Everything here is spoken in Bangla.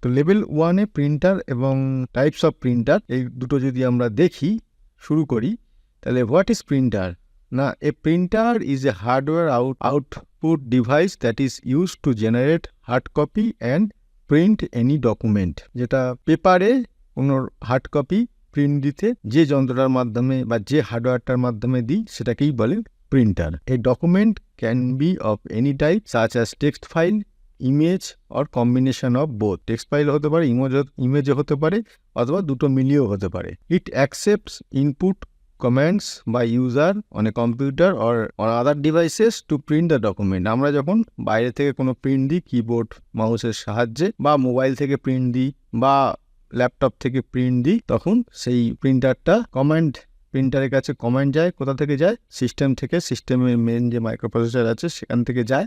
তো লেভেল 1 এ প্রিন্টার এবং টাইপস অফ প্রিন্টার এই দুটো যদি আমরা দেখি, শুরু করি, তাহলে হোয়াট ইজ প্রিন্টার? না, a printer is a hardware output device that is use to generate hard copy and print any document. যেটা পেপারে কোনো হার্ড কপি প্রিন্ট দিতে যে যন্ত্রটার মাধ্যমে বা যে হার্ডওয়্যারটার মাধ্যমে দিই সেটাকেই বলে printer. A document can be of any type such as text file, image or combination of both. Text file হতে পারে, ইমেজও হতে পারে, অথবা দুটো মিলিয়েও হতে পারে। It accepts input commands by user on a computer or on other devices to print the document. আমরা যখন বাইরে থেকে কোনো প্রিন্ট দিই কিবোর্ড মাউসের সাহায্যে, বা মোবাইল থেকে প্রিন্ট দিই, বা ল্যাপটপ থেকে প্রিন্ট দিই, তখন সেই প্রিন্টারটা প্রিন্টারের কাছে কমান্ড যায়। কোথা থেকে যায়? সিস্টেম থেকে। সিস্টেমের মেন যে মাইক্রোপ্রসেসর আছে সেখান থেকে যায়।